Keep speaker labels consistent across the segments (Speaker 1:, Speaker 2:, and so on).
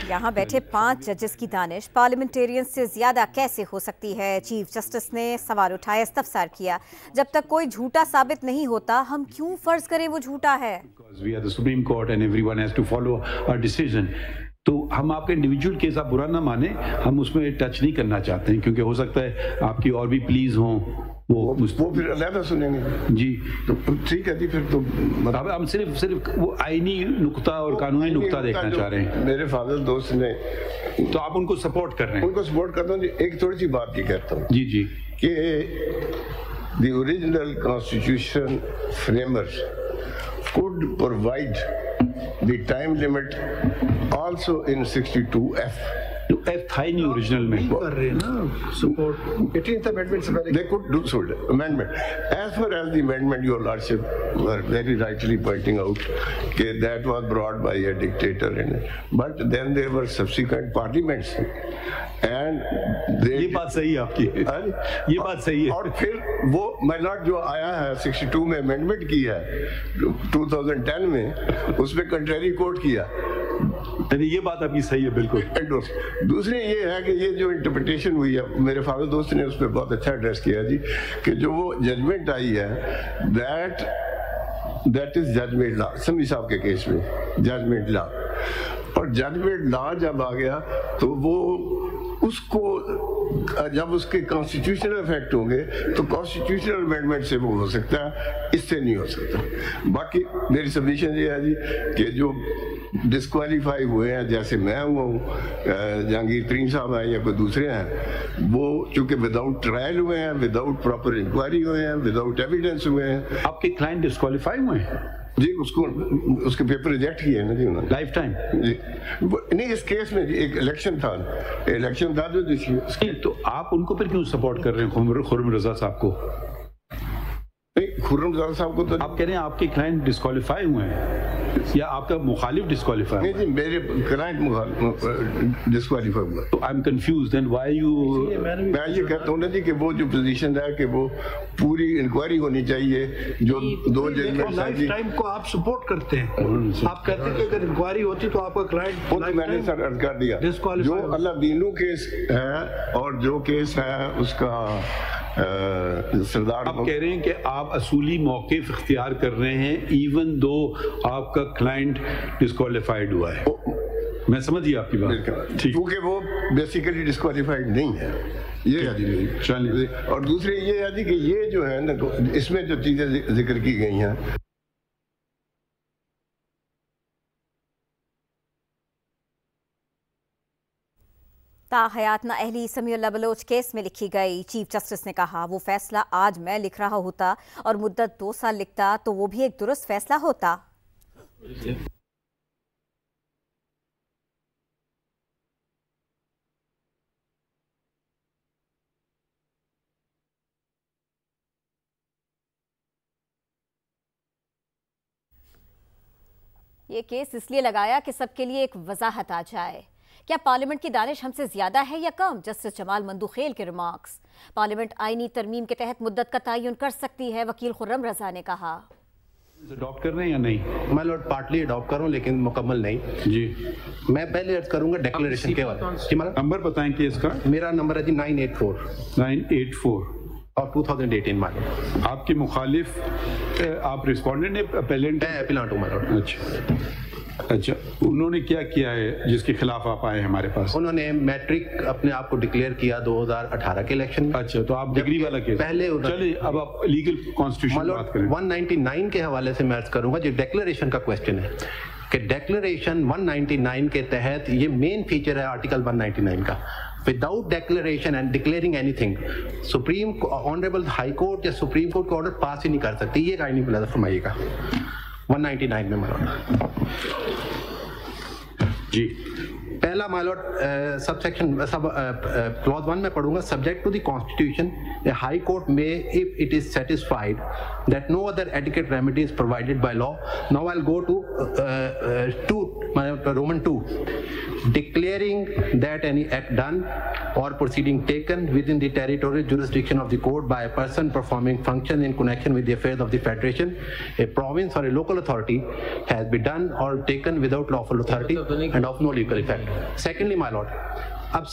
Speaker 1: یہاں بیٹھے 5 ججز کی دانش پارلیمنٹیرین سے زیادہ کیسے ہو سکتی ہے؟ چیف جسٹس نے سوال اٹھایا، استفسار کیا، جب تک کوئی جھوٹا ثابت نہیں ہوتا ہم کیوں فرض کریں وہ جھوٹا ہے؟
Speaker 2: تو ہم آپ کا انڈیویجول کیس آپ برا نہ مانیں، ہم اس میں ٹچ نہیں کرنا چاہتے ہیں، کیونکہ ہو سکتا ہے آپ کی اور بھی پلیز ہوں،
Speaker 3: وہ پھر علیحدہ سنیں گے
Speaker 2: جی،
Speaker 3: تو ٹھیک ہے جی، پھر تو
Speaker 2: ہم صرف وہ آئینی نقطہ اور قانونی نقطہ دیکھنا چاہ رہے ہیں۔
Speaker 3: میرے فاضل دوست نے،
Speaker 2: تو آپ ان کو سپورٹ کر رہے ہیں؟
Speaker 3: ان کو سپورٹ کرتا ہوں جی۔ ایک تھوڑی سی بات یہ کہتا ہوں
Speaker 2: جی جی
Speaker 3: کہ the original constitution framers could provide the time limit also in 62F.
Speaker 2: تو ایف تھا ہی نہیں اوریجنل میں،
Speaker 4: کر رہے ہیں نا سپورٹ
Speaker 3: 18th amendment سے پہلے they could do so amendment. As far as the amendment, your lordship were very rightly pointing out کہ that was brought by a dictator, but then there were subsequent parliaments and
Speaker 2: یہ بات صحیح ہے آپ کی، یہ بات صحیح ہے۔
Speaker 3: اور پھر وہ مائنٹ جو آیا ہے 62 میں امینڈمنٹ کی ہے 2010 میں، اس میں کنٹریری کوٹ کیا۔
Speaker 2: یہ بات آپ کی صحیح ہے بالکل۔
Speaker 3: دوسری یہ ہے کہ یہ جو انٹرپریٹیشن ہوئی ہے، میرے فاضل دوست نے اس پہ بہت اچھا ایڈریس کیا جی، کہ جو وہ ججمنٹ آئی ہے دیٹ از ججمنٹ لا، سمی صاحب کے کیس میں ججمنٹ لا، اور ججمنٹ لا جب آ گیا تو وہ اس کو جب اس کے کانسٹیٹیوشنل افیکٹ ہوں گے تو کانسٹیٹیوشنل امینڈمنٹ سے وہ ہو سکتا ہے، اس سے نہیں ہو سکتا۔ باقی میری سبمیشن یہ ہے جی کہ جو ڈسکوالیفائی ہوئے ہیں، جیسے میں ہوا ہوں، جہانگیر ترین صاحب ہیں یا کوئی دوسرے ہیں، وہ چونکہ وداؤٹ ٹرائل ہوئے ہیں، وداؤٹ پراپر انکوائری ہوئے ہیں، وداؤٹ ایویڈنس ہوئے ہیں۔
Speaker 2: آپ کے کلائنٹ ڈسکوالیفائی ہوئے ہیں
Speaker 3: جی، اس کے پیپر ریجیکٹ کیے ہیں نا جی انہوں نے
Speaker 2: لائف ٹائم؟
Speaker 3: جی نہیں، اس کیس میں جی ایک الیکشن تھا جو
Speaker 2: تو آپ ان کو پھر کیوں سپورٹ کر رہے ہیں، خرم رضا صاحب کو؟
Speaker 3: خرم رضا صاحب کو تو
Speaker 2: آپ کہہ رہے ہیں آپ کے کلائنٹ ڈسکوالیفائی ہوئے ہیں یا آپ کا مخالف ڈسکوالیفائی؟
Speaker 3: نہیں جی، میرے کلائنٹ ڈسکوالیفائی ہوا۔
Speaker 2: تو I am confused, then why you?
Speaker 3: میں یہ کہتا ہوں نا جی کہ وہ جو پوزیشن ہے کہ وہ پوری انکوائری ہونی چاہیے، جو دو ججمنٹ
Speaker 4: لائف ٹائم کو آپ سپورٹ کرتے ہیں، آپ کہتے ہیں کہ اگر انکوائری ہوتی تو آپ کا کلائنٹ،
Speaker 3: میں نے سر عرض کر دیا، جو اللہ دینو کیس ہے اور جو کیس ہے اس کا سردار،
Speaker 2: آپ کہہ رہے ہیں کہ آپ اصولی موقف اختیار کر رہے ہیں ایون دو آپ کا کلائنٹ ڈسکوالیفائڈ ہوا ہے۔ میں سمجھ گیا آپ کی بات،
Speaker 3: کیونکہ وہ بیسیکلی ڈسکوالیفائڈ نہیں ہے، یہ ہے جی۔ اور دوسری یہ ہے جی کہ یہ جو ہے نا، اس میں جو چیزیں ذکر کی گئی ہیں،
Speaker 1: تاحیات نااہلی سمیع اللہ بلوچ کیس میں لکھی گئی۔ چیف جسٹس نے کہا وہ فیصلہ آج میں لکھ رہا ہوتا اور مدت 2 سال لکھتا تو وہ بھی ایک درست فیصلہ ہوتا۔ یہ کیس اس لیے لگایا کہ سب کے لیے ایک وضاحت آ جائے، کیا پارلیمنٹ کی دانش ہم سے زیادہ ہے یا کم؟ جسٹس جمال مندوخیل کے ریمارکس۔ پارلیمنٹ آئینی ترمیم کے تحت مدت کا تعین کر سکتی ہے، وکیل خرم رضا نے کہا۔
Speaker 2: اڈاپٹ کر رہے ہیں یا نہیں؟
Speaker 5: میں لوٹ پارٹلی اڈاپٹ کروں لیکن مکمل نہیں جی۔ میں پہلے عرض کروں گا ڈیکلریشن کے حوالے سے۔
Speaker 2: نمبر بتائیں کیس کا۔
Speaker 5: میرا نمبر ہے جی
Speaker 2: 984
Speaker 5: اور 2018 میں۔
Speaker 2: آپ کے مخالف آپ ریسپونڈنٹ ہیں، اپیلنٹ ہیں؟
Speaker 5: اپیلنٹ ہوں میں۔
Speaker 2: اچھا، انہوں نے کیا کیا ہے جس کے خلاف آپ آئے ہیں ہمارے پاس؟
Speaker 5: انہوں نے میٹرک اپنے آپ کو ڈکلیئر کیا 2018 کے الیکشن میں۔
Speaker 2: اچھا، تو آپ ڈگری والا کیس
Speaker 5: پہلے
Speaker 2: چلیں، اب آپ لیگل کانسٹیٹیوشن بات کریں۔
Speaker 5: 199 کے حوالے سے میں عرض کروں گا، جو ڈیکلریشن کا کویسچن ہے کہ ڈیکلریشن 199 کے تحت یہ مین فیچر ہے آرٹیکل 199 کا، without declaration and declaring any thing supreme honourable high court یا سپریم کورٹ کا آرڈر پاس ہی نہیں کر سکتی۔ یہ آئینی ملاحظہ فرمائیے گا 199 میں مولانا جی۔ پہلا مائلوٹ سب سیکشن کلوز 1 میں پڑھوں گا، subject to the constitution a high court may, if it is satisfied that no other adequate remedy is provided by law. Now I'll go to Roman 2, declaring that any act done or proceeding taken within the territorial jurisdiction of the court by a person performing functions in connection with the affairs of the federation, a province or a local authority has been done or taken without lawful authority and of no legal effect. Secondly, my lord, अब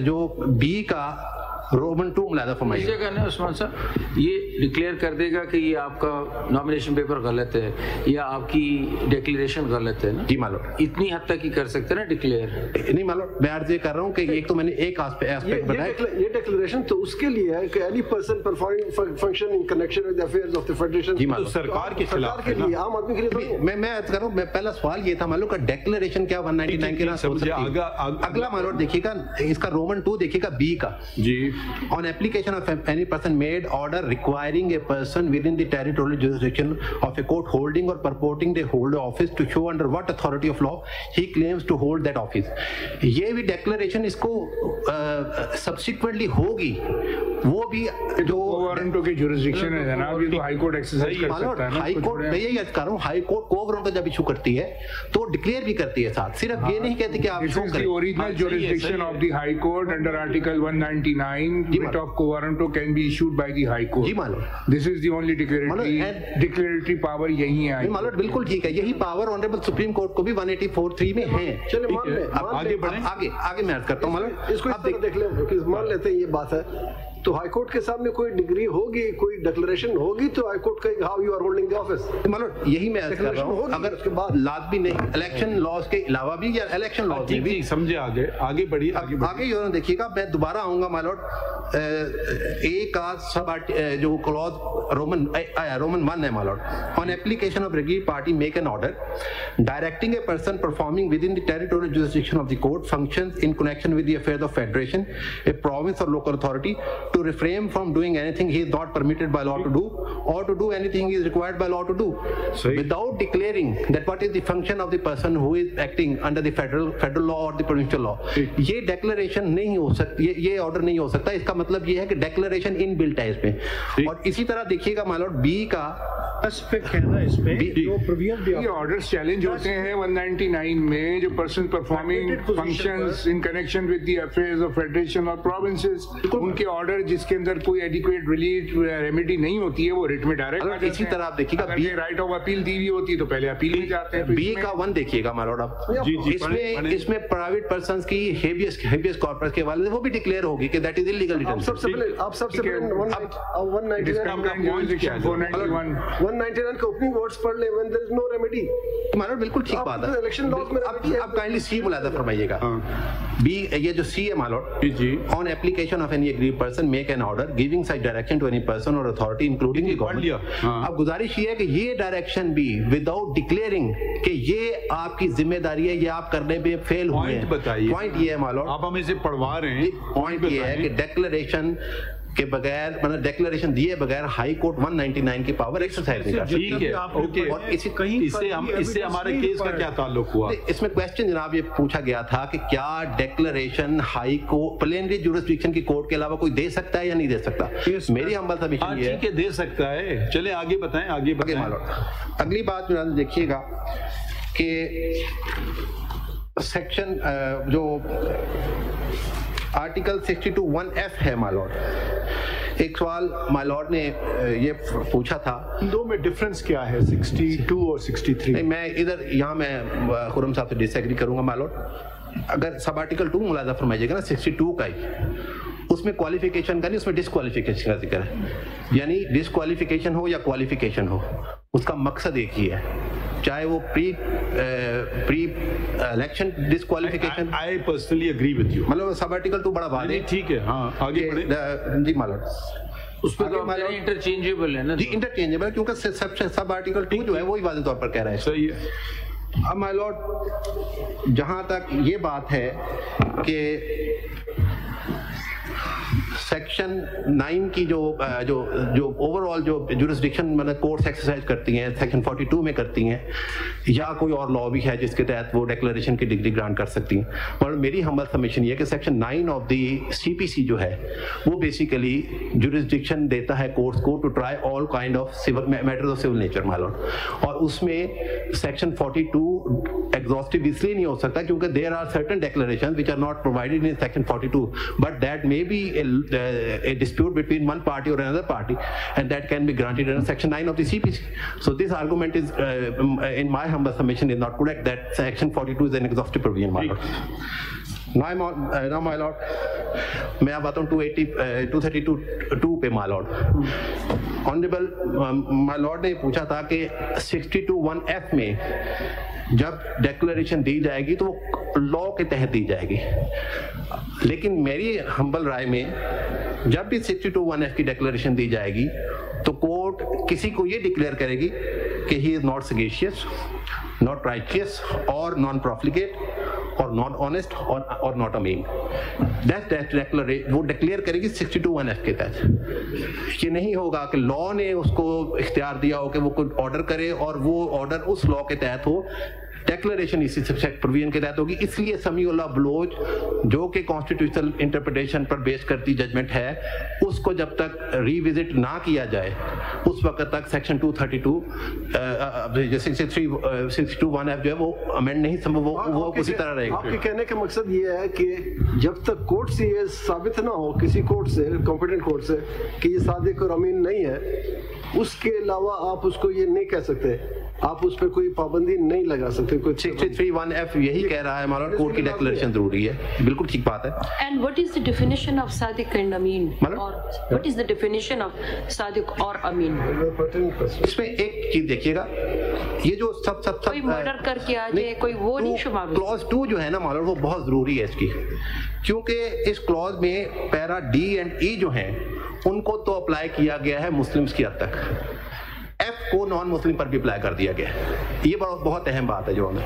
Speaker 5: जो B का Roman 2 मुलादा फरमाइए।
Speaker 6: इस जगह ना उस्मान साहब ये declare कर देगा कि ये आपका नॉमिनेशन पेपर गलत है या आपकी डिक्लेरेशन गलत है ना?
Speaker 5: जी मालूम,
Speaker 6: इतनी हद तक ही कर सकते हैं ना डिक्लेयर?
Speaker 5: नहीं मालूम, मैं अर्ज ये कर रहा हूँ कि एक तो मैंने एक एस्पेक्ट बताया, ये
Speaker 7: डिक्लेरेशन तो उसके लिए है कि any person performing function in connection with the affairs of the federation,
Speaker 5: जी मालूम,
Speaker 2: सरकार के खिलाफ
Speaker 7: के लिए, आम आदमी के लिए।
Speaker 5: मैं अर्ज कर रहा हूँ, मैं पहला सवाल ये था मालूम का डिक्लेरेशन क्या 199 के ना हो सकती है? अगला मालूम देखिएगा, इसका रोमन 2 देखिएगा बी का जी, on application of any person made order requiring a person within the territorial jurisdiction of a court holding or purporting to hold office to show under what authority of law he claims to hold that office. ये भी declaration इसको subsequently होगी, वो भी जो
Speaker 8: वारंटों की jurisdiction है जनाब, ये तो हाई कोर्ट एक्सरसाइज कर सकता है ना।
Speaker 5: हाई कोर्ट मैं यही अर्ज कर रहा हूँ, हाई कोर्ट को वारंट जब इशू करती है तो डिक्लेयर भी करती है साथ, सिर्फ ये नहीं कहती कि आप शो करें।
Speaker 8: Original jurisdiction of the High Court under Article 199 writ of co-warranto can be issued by the High Court.
Speaker 5: जी मालूम,
Speaker 8: This is the only declaratory power यही है।
Speaker 5: मालूम बिल्कुल ठीक है, यही पावर ऑनरेबल सुप्रीम कोर्ट को भी 184(3) में है।
Speaker 7: चलिए मान ले,
Speaker 5: आगे बढ़ें, आगे मैं अर्ज करता हूँ मालूम,
Speaker 7: इसको इस तरह देख ले, मान लेते हैं ये बात है तो हाई कोर्ट के सामने कोई डिग्री होगी, कोई डिक्लेरेशन होगी तो हाई कोर्ट का how you are holding the office,
Speaker 5: मतलब यही मैं अर्ज कर रहा हूं। अगर उसके बाद लाजमी नहीं इलेक्शन लॉज के अलावा भी या इलेक्शन लॉज में भी
Speaker 2: समझे, आगे बढ़िए,
Speaker 5: आगे देखिएगा, मैं दोबारा आऊंगा माय लॉर्ड, ए का सब जो क्लॉज रोमन 1 है my lord, on application of regular party make an order directing a person performing within the territorial jurisdiction of the court functions in connection with the affairs of federation, a province और local authority to refrain from doing anything he is not permitted by law to do or to do anything he is required by law to do without declaring that what is the function of the person who is acting under the federal law or the provincial law. ये declaration नहीं हो सकती, ये order नहीं हो सकता। इसका मतलब ये है कि declaration inbuilt है इसमें। और इसी तरह देखिएगा माय लॉर्ड बी का
Speaker 8: ये ऑर्डर्स चैलेंज होते हैं 199 में, जो person performing functions in connection with the affairs of federation और प्रोविंसेस, उनके ऑर्डर जिसके अंदर कोई एडिक्वेट रिलीफ रेमेडी नहीं होती है वो रिट में डायरेक्ट।
Speaker 5: इसी तरह आप देखिएगा
Speaker 8: बी राइट ऑफ अपील दी हुई होती है तो पहले अपील में जाते हैं।
Speaker 5: बी का 1 देखिएगा माय लॉर्ड आप, इसमें प्राइवेट पर्संस की हेबियस कॉर्पस के वाले वो भी डिक्लेयर होगी कि दैट इज इलीगल डिटेंशन।
Speaker 7: आप सबसे पहले 199 का ओपनिंग वर्ड्स पढ़ ले, when there is no remedy.
Speaker 5: मानो बिल्कुल ठीक बात है,
Speaker 7: इलेक्शन लॉज में
Speaker 5: अब काइंडली सी मुलादा फरमाइएगा। बी ये जो सी है my lord, on application of any aggrieved person make an order giving such direction to any person or authority including the government. अब गुजारिश ये है कि ये डायरेक्शन भी विदाउट डिक्लेयरिंग कि ये आपकी जिम्मेदारी है, ये आप करने में फेल हुए हैं। पॉइंट ये है माय लॉर्ड,
Speaker 2: आप हमें इसे पढ़वा रहे हैं,
Speaker 5: पॉइंट ये है कि डिक्लेरेशन के बगैर, मतलब डिक्लेरेशन दिए बगैर हाई कोर्ट 199 की पावर एक्सरसाइज नहीं कर सकती।
Speaker 2: ठीक है, ओके। और इससे हमारे केस का क्या ताल्लुक हुआ?
Speaker 5: इसमें क्वेश्चन जनाब ये पूछा गया था कि क्या declaration high court plenary jurisdiction की कोर्ट के अलावा कोई दे सकता है या नहीं दे सकता? मेरी हम्बल सबमिशन ये है
Speaker 2: कि दे सकता है। चले आगे बताएं, आगे बताएं।
Speaker 5: अगली बात देखिएगा कि सेक्शन जो आर्टिकल 62(1)(f) है माय लॉर्ड, एक सवाल माय लॉर्ड ने ये पूछा था,
Speaker 4: दो में डिफरेंस क्या है 62 और 63?
Speaker 5: नहीं, मैं इधर यहाँ मैं खुरम साहब से डिसएग्री करूंगा माय लॉर्ड। अगर सब आर्टिकल 2 मुलाजा फरमाइएगा ना 62 का ही, उसमें क्वालिफिकेशन का नहीं, उसमें डिसक्वालिफिकेशन का जिक्र है। यानी डिसक्वालिफिकेशन हो या क्वालिफिकेशन हो, उसका मकसद एक ही है, चाहे वो pre election disqualification.
Speaker 2: I personally agree with you,
Speaker 5: मतलब सब आर्टिकल 2 बड़ा बात है, ठीक है। हाँ, आगे बढ़े जी माय लॉर्ड।
Speaker 6: उस पर तो इंटरचेंजेबल है ना जी,
Speaker 5: इंटरचेंजेबल, क्योंकि सब आर्टिकल 2 जो है वही वाज़ेह तौर पर कह रहा है।
Speaker 2: सही है।
Speaker 5: अब माय लॉर्ड जहां तक ये बात है कि सेक्शन 9 की जो ओवरऑल जो जुरिस्डिक्शन मतलब कोर्ट्स एक्सरसाइज करती हैं सेक्शन 42 में करती हैं, या कोई और लॉ भी है जिसके तहत वो डिक्लेरेशन की डिग्री ग्रांट कर सकती हैं। और मेरी हम्बल सबमिशन ये है कि सेक्शन 9 ऑफ द CPC जो है वो बेसिकली जुरिस्डिक्शन देता है कोर्ट्स को to try all kind of matters of civil nature my lord. और उसमें सेक्शन 42 एग्जॉस्टिव इसलिए नहीं हो सकता क्योंकि there are certain declarations which are not provided in section 42, but that may be a dispute between one party or another party, and that can be granted under section 9 of the CPC. So this argument is in my humble submission is not correct, that section 42 is an exhaustive provision, my lord. Now my lord, मैं अब आता हूँ 232 पे my lord. Honorable my lord ने पूछा था कि 62(1)(f) में जब डिक्लेरेशन दी जाएगी तो वो लॉ के तहत दी जाएगी, लेकिन मेरी हम्बल राय में जब भी 62(1)(f) की डिक्लेरेशन दी जाएगी तो कोर्ट किसी को ये डिक्लेयर करेगी कि he is not sagacious, not righteous और नॉन प्रॉफिलिगेट और नॉट ऑनेस्ट और नॉट अमीन। वो डिक्लेयर करेगी 62(1)(f) के तहत। ये नहीं होगा कि लॉ ने उसको इख्तियार दिया हो कि वो कोई ऑर्डर करे और वो ऑर्डर उस लॉ के तहत हो, डिक्लेरेशन इसी प्रोविजन के तहत होगी। इसलिए समीउल्लाह बलोच जो कि कॉन्स्टिट्यूशनल इंटरप्रिटेशन पर बेस करती जजमेंट है, उसको जब तक रिविजिट ना किया जाए उस वक्त तक सेक्शन 232 62(1)(f) जो है वो अमेंड नहीं संभव, वो उसी तरह रहेगा।
Speaker 7: आपके कहने का मकसद ये है कि जब तक कोर्ट से ये साबित ना हो, किसी कोर्ट से, कॉम्पिटेंट कोर्ट से, कि ये सादिक और अमीन नहीं है, उसके अलावा आप उसको ये नहीं कह सकते, आप उस पर कोई पाबंदी नहीं लगा सकते। कोई
Speaker 5: 63(1)(f) यही कह रहा है हमारा कोर्ट की डिक्लेरेशन जरूरी है, बिल्कुल ठीक बात है।
Speaker 9: And what is the definition of sadiq and ameen, और what is the definition of sadiq और अमीन?
Speaker 5: इसमें एक चीज देखिएगा, ये जो सब
Speaker 9: कोई मर्डर करके आ जाए कोई वो नहीं शुमार।
Speaker 5: क्लॉज 2 जो है ना मालूम, वो बहुत जरूरी है इसकी, क्योंकि इस क्लॉज में पैरा D एंड E जो हैं उनको तो अप्लाई किया गया है मुस्लिम्स की हद तक, F को नॉन मुस्लिम पर भी अप्लाई कर दिया गया है। ये बहुत अहम बात है जो हमें,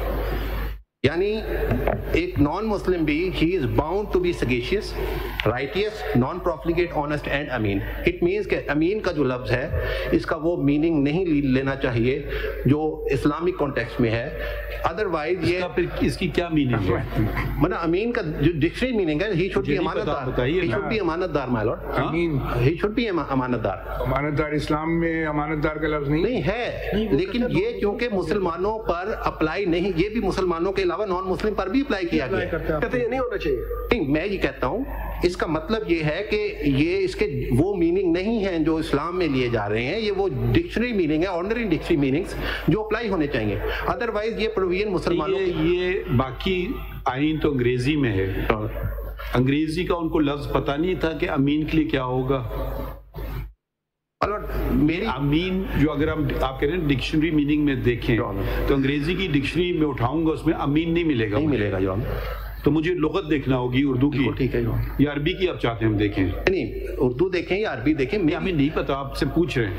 Speaker 5: यानी एक नॉन मुस्लिम भी he is bound to be sagacious, righteous, non profligate, honest and ameen. It means कि अमीन का जो लफ्ज है इसका वो मीनिंग नहीं लेना चाहिए जो इस्लामिक कॉन्टेक्स्ट में है, अदरवाइज ये
Speaker 2: इसकी क्या मीनिंग है?
Speaker 5: मतलब अमीन का जो डिक्शनरी मीनिंग है, he should be amanatdar, he should be amanatdar my lord, he should be amanatdar.
Speaker 8: अमानतदार इस्लाम में अमानतदार का लफ्ज नहीं
Speaker 5: है, लेकिन ये क्योंकि मुसलमानों पर अप्लाई नहीं, ये भी मुसलमानों के अलावा नॉन मुस्लिम पर भी अप्लाई किया गया।
Speaker 7: कहते हैं नहीं होना चाहिए।
Speaker 5: नहीं, मैं ये कहता हूँ इसका मतलब ये है कि ये इसके वो मीनिंग नहीं है जो इस्लाम में लिए जा रहे हैं, ये वो डिक्शनरी मीनिंग है, ऑर्डिनरी डिक्शनरी मीनिंग्स जो अप्लाई होने चाहिए। अदरवाइज ये प्रोविजन मुसलमानों
Speaker 2: ये बाकी आइन तो अंग्रेजी में है, अंग्रेजी का उनको लफ्ज पता नहीं था कि अमीन के लिए क्या होगा। मेरी अमीन जो अगर हम आप कह रहे हैं डिक्शनरी मीनिंग में देखें तो अंग्रेजी की डिक्शनरी में उठाऊंगा उसमें अमीन नहीं मिलेगा,
Speaker 5: जॉन।
Speaker 2: तो मुझे लुगत देखना होगी उर्दू की,
Speaker 5: ठीक है,
Speaker 2: या अरबी की आप चाहते हैं हम देखें?
Speaker 5: नहीं, उर्दू देखें या अरबी देखें,
Speaker 2: हमें नहीं पता, आपसे पूछ रहे हैं।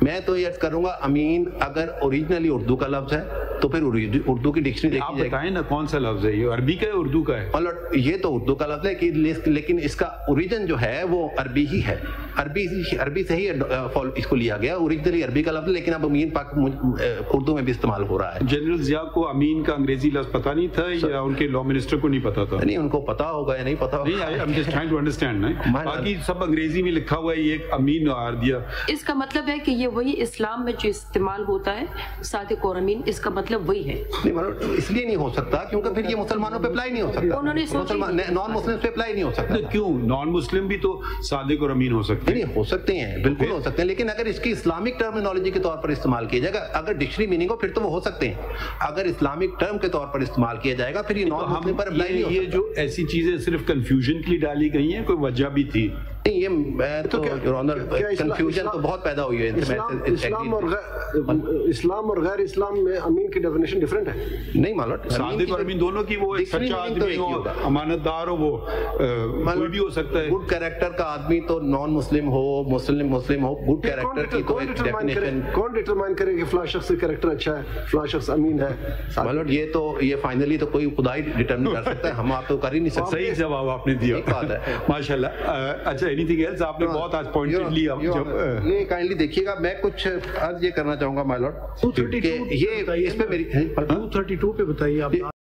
Speaker 5: मैं तो ये करूंगा अमीन अगर ओरिजिनली उर्दू का लफ्ज है तो फिर उर्दू की डिक्शनरी
Speaker 2: आप बताएं ना कौन सा लफ्ज है, ये अरबी का है उर्दू का है?
Speaker 5: ये तो उर्दू का लफ्ज है कि लेकिन इसका ओरिजिन जो है वो अरबी ही है, अरबी से ही इसको लिया गया, ओरिजिनली अरबी का लफ्ज, लेकिन अब अमीन पाक उर्दू में भी इस्तेमाल हो रहा है।
Speaker 2: जनरल जिया को अमीन का अंग्रेजी लफ्ज पता नहीं था या उनके लॉ मिनिस्टर को नहीं पता था?
Speaker 5: नहीं, उनको पता होगा या नहीं पता होगा,
Speaker 2: नहीं, I'm just trying to understand, ना बाकी सब अंग्रेजी में लिखा हुआ है, ये एक अमीन आर दिया।
Speaker 9: इसका मतलब है कि ये वही इस्लाम में जो इस्तेमाल होता है सादिक और अमीन, इसका मतलब वही है।
Speaker 5: नहीं मतलब इसलिए नहीं हो सकता क्योंकि फिर ये मुसलमानों पे अप्लाई नहीं हो सकता,
Speaker 9: उन्होंने
Speaker 5: नॉन मुस्लिम पे अप्लाई नहीं हो सकता।
Speaker 2: तो क्यों नॉन मुस्लिम भी तो सादिक और अमीन हो सकते हैं?
Speaker 5: नहीं, हो सकते हैं, बिल्कुल हो सकते हैं, लेकिन अगर इसकी इस्लामिक टर्मिनोलॉजी के तौर पर इस्तेमाल किया जाएगा, अगर डिक्शनरी मीनिंग हो फिर तो वो हो सकते हैं, अगर इस्लामिक टर्म के तौर पर इस्तेमाल किया जाएगा फिर ये नॉन मुस्लिम पर अप्लाई नहीं हो सकता।
Speaker 2: ये जो ऐसी चीजें सिर्फ कंफ्यूजन के लिए डाली गई हैं, कोई वजह भी थी?
Speaker 5: नहीं, ये मैं तो कंफ्यूजन तो बहुत पैदा हुई है।
Speaker 7: इस्लाम और गैर इस्लाम में अमीन की डेफिनेशन डिफरेंट है।
Speaker 5: नहीं मालूम,
Speaker 2: सादिक और अमीन दोनों की, वो एक सच्चा आदमी हो, अमानतदार हो, वो कोई भी हो सकता है।
Speaker 5: गुड कैरेक्टर का आदमी तो नॉन मुस्लिम हो, मुस्लिम हो, गुड कैरेक्टर की तो डेफिनेशन
Speaker 7: कौन डिटरमाइन करे कि फलां शख्स का कैरेक्टर अच्छा है, फलां शख्स अमीन है?
Speaker 5: मतलब ये फाइनली तो कोई खुदा ही डिटरमाइन कर सकता है, हम आप तो कर ही नहीं सकते।
Speaker 2: सही जवाब आपने दिया,
Speaker 5: बात है
Speaker 2: माशाल्लाह। अच्छा, एनीथिंग एल्स? आपने बहुत आज पॉइंटेडली
Speaker 5: ये काइंडली देखिएगा, मैं कुछ अर्ज ये करना चाहूंगा माय लॉर्ड,
Speaker 4: 232
Speaker 5: ये इस पे मेरी
Speaker 4: 232 पे बताइए आप।